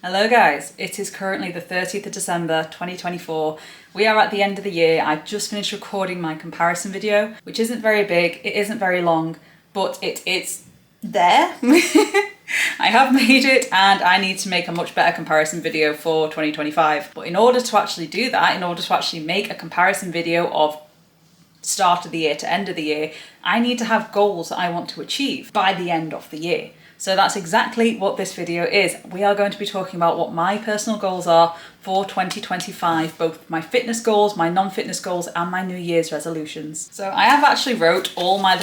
Hello guys, it is currently the 30th of December 2024. We are at the end of the year. I've just finished recording my comparison video, which isn't very big, it isn't very long, but it's there. I have made it and I need to make a much better comparison video for 2025. But in order to actually do that, in order to actually make a comparison video of start of the year to end of the year, I need to have goals that I want to achieve by the end of the year. So that's exactly what this video is. We are going to be talking about what my personal goals are for 2025, both my fitness goals, my non-fitness goals, and my New Year's resolutions. So I have actually wrote all my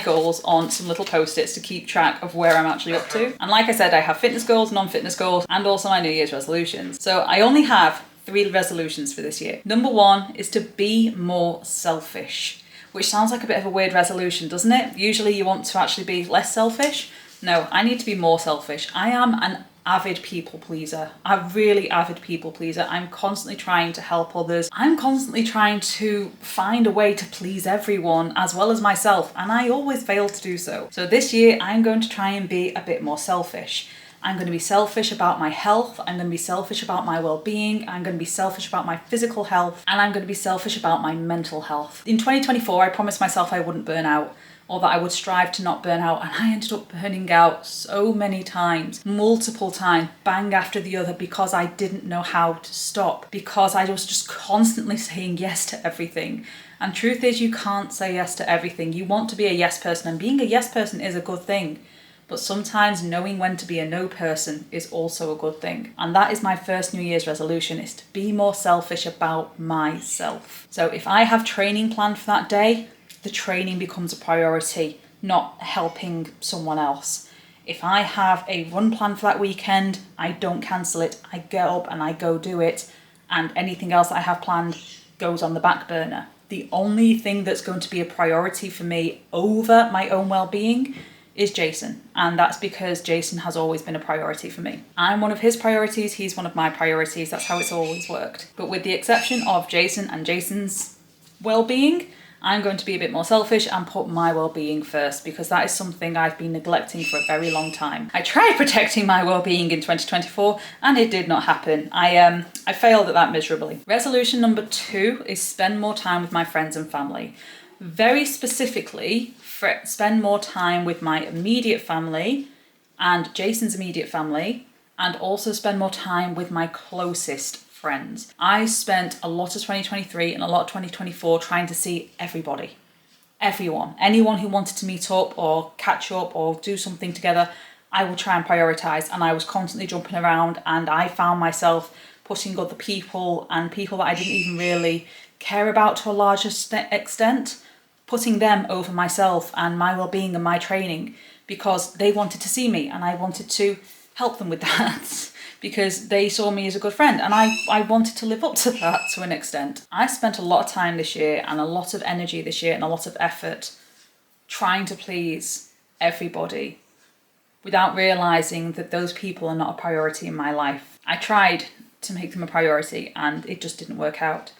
goals on some little post-its to keep track of where I'm actually up to. And like I said, I have fitness goals, non-fitness goals, and also my New Year's resolutions. So I only have 3 resolutions for this year. Number 1 is to be more selfish, which sounds like a bit of a weird resolution, doesn't it? Usually you want to actually be less selfish. No, I need to be more selfish. I am an avid people pleaser, a really avid people pleaser. I'm constantly trying to help others. I'm constantly trying to find a way to please everyone as well as myself, and I always fail to do so. So this year I'm going to try and be a bit more selfish. I'm going to be selfish about my health, I'm going to be selfish about my well-being, I'm going to be selfish about my physical health, and I'm going to be selfish about my mental health. In 2024, I promised myself I wouldn't burn out, or that I would strive to not burn out, and I ended up burning out so many times, multiple times, bang after the other, because I didn't know how to stop, because I was just constantly saying yes to everything. And truth is, you can't say yes to everything. You want to be a yes person, and being a yes person is a good thing. But sometimes knowing when to be a no person is also a good thing. And that is my first New Year's resolution, is to be more selfish about myself. So if I have training planned for that day, the training becomes a priority, not helping someone else. If I have a run plan for that weekend, I don't cancel it. I get up and I go do it. And anything else that I have planned goes on the back burner. The only thing that's going to be a priority for me over my own well-being is Jason, and that's because Jason has always been a priority for me. I'm one of his priorities, he's one of my priorities. That's how it's always worked. But with the exception of Jason and Jason's well-being, I'm going to be a bit more selfish and put my well-being first, because that is something I've been neglecting for a very long time. I tried protecting my well-being in 2024 and it did not happen. I failed at that miserably. Resolution number 2 is spend more time with my friends and family. Very specifically, spend more time with my immediate family and Jason's immediate family, and also spend more time with my closest friends. I spent a lot of 2023 and a lot of 2024 trying to see everybody, everyone, anyone who wanted to meet up or catch up or do something together. I will try and prioritize, and I was constantly jumping around, and I found myself putting other people and people that I didn't even really care about to a larger extent, putting them over myself and my well-being and my training, because they wanted to see me and I wanted to help them with that because they saw me as a good friend, and I wanted to live up to that to an extent. I spent a lot of time this year and a lot of energy this year and a lot of effort trying to please everybody without realising that those people are not a priority in my life. I tried to make them a priority and it just didn't work out.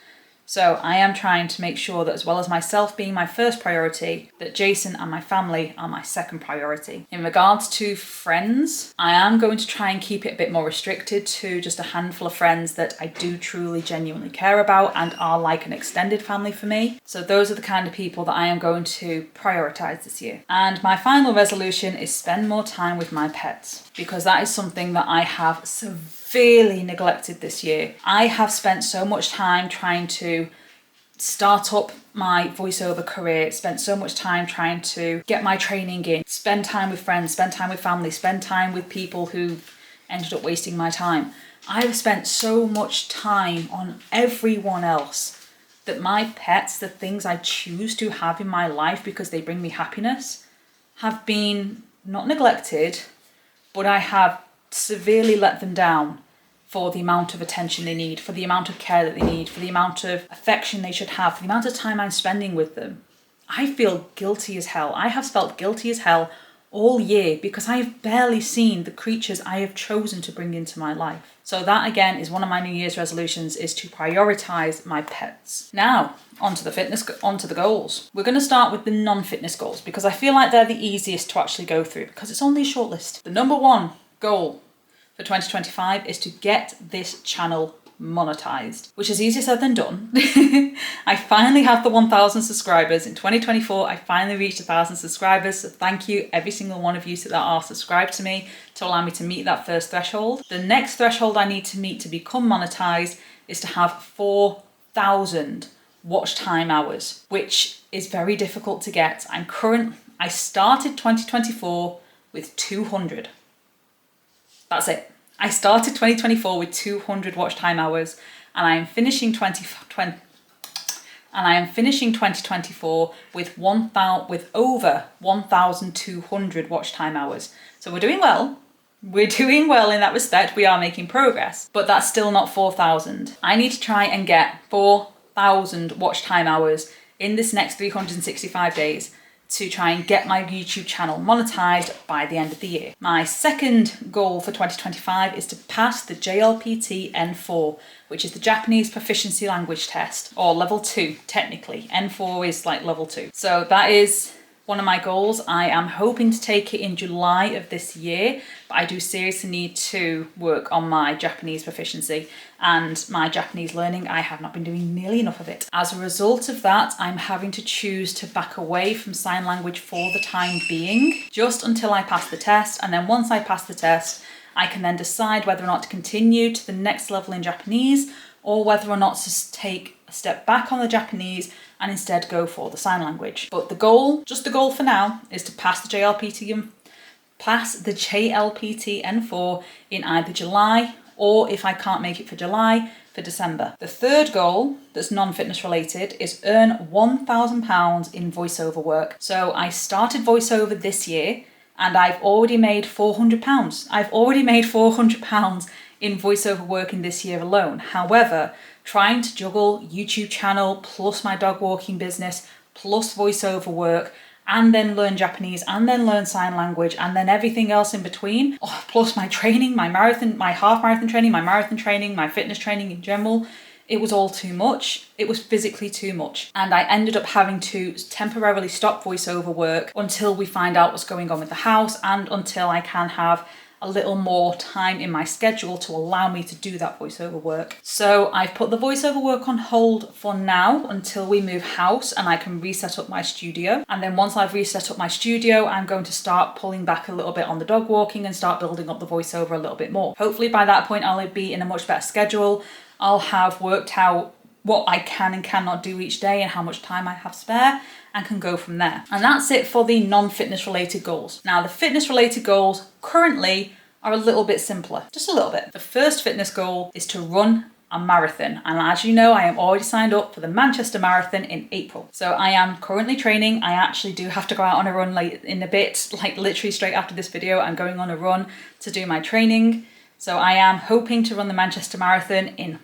So I am trying to make sure that, as well as myself being my first priority, that Jason and my family are my second priority. In regards to friends, I am going to try and keep it a bit more restricted to just a handful of friends that I do truly genuinely care about and are like an extended family for me. So those are the kind of people that I am going to prioritize this year. And my final resolution is spend more time with my pets, because that is something that I have severely neglected this year. I have spent so much time trying to start up my voiceover career, spent so much time trying to get my training in, spend time with friends, spend time with family, spend time with people who ended up wasting my time. I've spent so much time on everyone else that my pets, the things I choose to have in my life because they bring me happiness, have been not neglected, but I have severely let them down for the amount of attention they need, for the amount of care that they need, for the amount of affection they should have, for the amount of time I'm spending with them. I feel guilty as hell. I have felt guilty as hell all year because I have barely seen the creatures I have chosen to bring into my life. So that again is one of my New Year's resolutions, is to prioritize my pets. Now, onto the goals. We're going to start with the non-fitness goals because I feel like they're the easiest to actually go through because it's only a short list. The number 1 goal for 2025 is to get this channel monetized, which is easier said than done. I finally have the 1,000 subscribers. In 2024, I finally reached 1,000 subscribers. So thank you, every single one of you that are subscribed to me to allow me to meet that first threshold. The next threshold I need to meet to become monetized is to have 4,000 watch time hours, which is very difficult to get. I started 2024 with 200. That's it. I started 2024 with 200 watch time hours, and I am finishing 2024 with over 1,200 watch time hours. So we're doing well. We're doing well in that respect. We are making progress, but that's still not 4,000. I need to try and get 4,000 watch time hours in this next 365 days to try and get my YouTube channel monetized by the end of the year. My second goal for 2025 is to pass the JLPT N4, which is the Japanese Proficiency Language Test, or level 2, technically. N4 is like level 2. So that is one of my goals. I am hoping to take it in July of this year, but I do seriously need to work on my Japanese proficiency and my Japanese learning. I have not been doing nearly enough of it. As a result of that, I'm having to choose to back away from sign language for the time being, just until I pass the test. And then once I pass the test, I can then decide whether or not to continue to the next level in Japanese, or whether or not to take a step back on the Japanese and instead go for the sign language. But the goal, just the goal for now, is to pass the JLPT N4 in either July, or if I can't make it for July, for December. The third goal, that's non-fitness related, is earn £1,000 in voiceover work. So I started voiceover this year, and I've already made £400. I've already made £400 in voiceover work in this year alone. However, trying to juggle YouTube channel plus my dog walking business plus voiceover work, and then learn Japanese, and then learn sign language, and then everything else in between, plus my training, my marathon, my half marathon training, my marathon training, my fitness training in general, it was all too much. It was physically too much. And I ended up having to temporarily stop voiceover work until we find out what's going on with the house, and until I can have a little more time in my schedule to allow me to do that voiceover work. So I've put the voiceover work on hold for now until we move house and I can reset up my studio. And then once I've reset up my studio, I'm going to start pulling back a little bit on the dog walking and start building up the voiceover a little bit more. Hopefully by that point, I'll be in a much better schedule. I'll have worked out what I can and cannot do each day and how much time I have spare, and can go from there. And that's it for the non-fitness related goals. Now, the fitness related goals currently are a little bit simpler, just a little bit. The first fitness goal is to run a marathon. And as you know, I am already signed up for the Manchester Marathon in April. So I am currently training. I actually do have to go out on a run late in a bit, like literally straight after this video, I'm going on a run to do my training. So I am hoping to run the Manchester Marathon in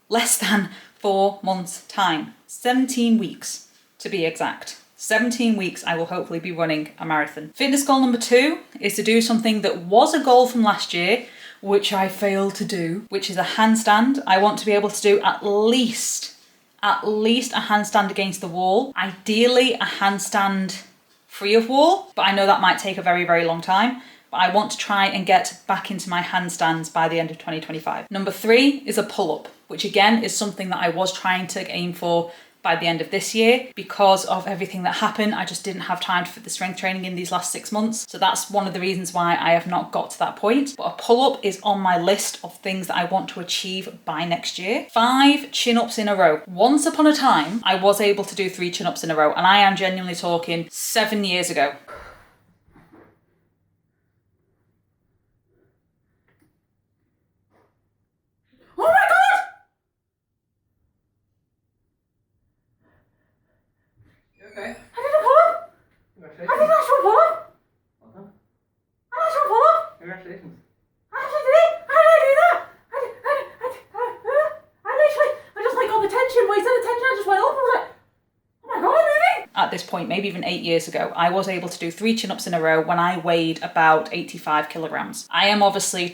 less than 4 months' time, 17 weeks. To be exact. 17 weeks I will hopefully be running a marathon. Fitness goal number 2 is to do something that was a goal from last year, which I failed to do, which is a handstand. I want to be able to do at least a handstand against the wall. Ideally a handstand free of wall, but I know that might take a very, very long time. But I want to try and get back into my handstands by the end of 2025. Number 3 is a pull-up, which again is something that I was trying to aim for by the end of this year. Because of everything that happened, I just didn't have time to fit the strength training in these last 6 months. So that's one of the reasons why I have not got to that point. But a pull-up is on my list of things that I want to achieve by next year. 5 chin-ups in a row. Once upon a time, I was able to do 3 chin-ups in a row, and I am genuinely talking 7 years ago. Oh my God! You okay? I did a pull-up! I did an actual pull-up! Well done. An actual pull-up! Congratulations. I actually did it! How did I do that? I just like got the tension, but instead of tension I just went up and was like, oh my God, I'm moving! At this point, maybe even 8 years ago, I was able to do 3 chin-ups in a row when I weighed about 85 kilograms. I am obviously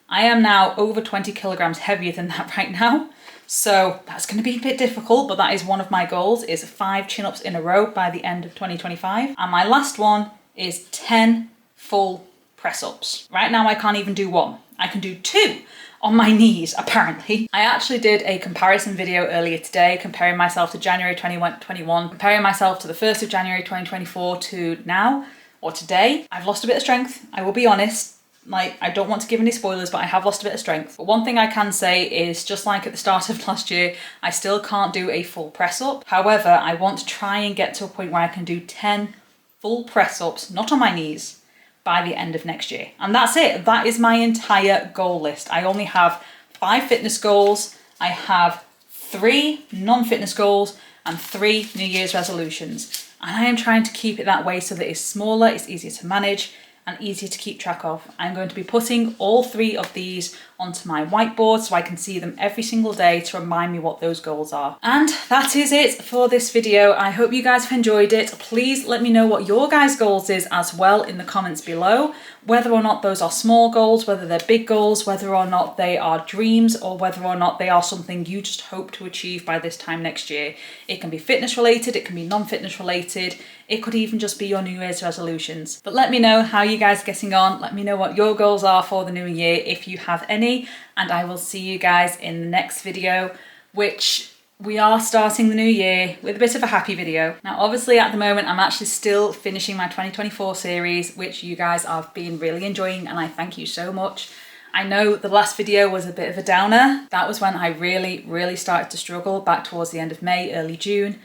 I am now over 20 kilograms heavier than that right now. So that's going to be a bit difficult, but that is one of my goals, is 5 chin-ups in a row by the end of 2025. And my last one is 10 full press-ups. Right now I can't even do 1. I can do 2 on my knees, apparently. I actually did a comparison video earlier today, comparing myself to January 2021, comparing myself to the 1st of January 2024 to now, or today. I've lost a bit of strength, I will be honest. Like, I don't want to give any spoilers, but I have lost a bit of strength. But one thing I can say is, just like at the start of last year, I still can't do a full press up. However, I want to try and get to a point where I can do 10 full press ups, not on my knees, by the end of next year. And that's it. That is my entire goal list. I only have 5 fitness goals. I have 3 non-fitness goals and 3 New Year's resolutions. And I am trying to keep it that way so that it's smaller, it's easier to manage, and easier to keep track of. I'm going to be putting all 3 of these onto my whiteboard so I can see them every single day to remind me what those goals are. And that is it for this video. I hope you guys have enjoyed it. Please let me know what your guys' goals is as well in the comments below, whether or not those are small goals, whether they're big goals, whether or not they are dreams, or whether or not they are something you just hope to achieve by this time next year. It can be fitness related, it can be non-fitness related, it could even just be your New Year's resolutions. But let me know how you guys are getting on. Let me know what your goals are for the new year if you have any, and I will see you guys in the next video, which we are starting the new year with a bit of a happy video. Now, obviously at the moment, I'm actually still finishing my 2024 series, which you guys have been really enjoying, and I thank you so much. I know the last video was a bit of a downer. That was when I really started to struggle back towards the end of May, early June.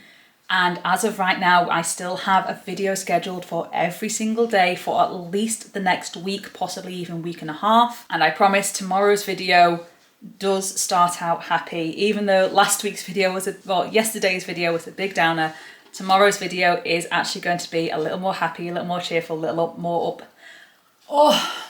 And as of right now, I still have a video scheduled for every single day for at least the next week, possibly even week and a half. And I promise tomorrow's video does start out happy. Even though last week's video was, yesterday's video was a big downer, tomorrow's video is actually going to be a little more happy, a little more cheerful, a little more up. Oh,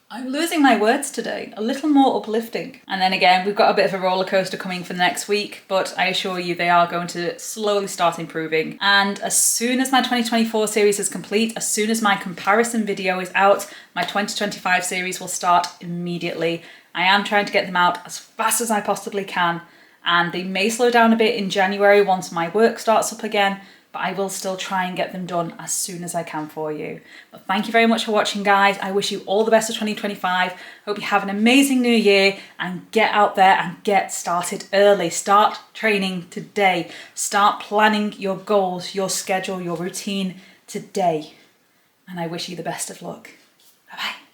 I'm losing my words today. A little more uplifting. And then again, we've got a bit of a roller coaster coming for the next week, but I assure you they are going to slowly start improving. And as soon as my 2024 series is complete, as soon as my comparison video is out, my 2025 series will start immediately. I am trying to get them out as fast as I possibly can, and they may slow down a bit in January once my work starts up again, but I will still try and get them done as soon as I can for you. But thank you very much for watching, guys. I wish you all the best of 2025. Hope you have an amazing new year, and get out there and get started early. Start training today. Start planning your goals, your schedule, your routine today. And I wish you the best of luck. Bye-bye.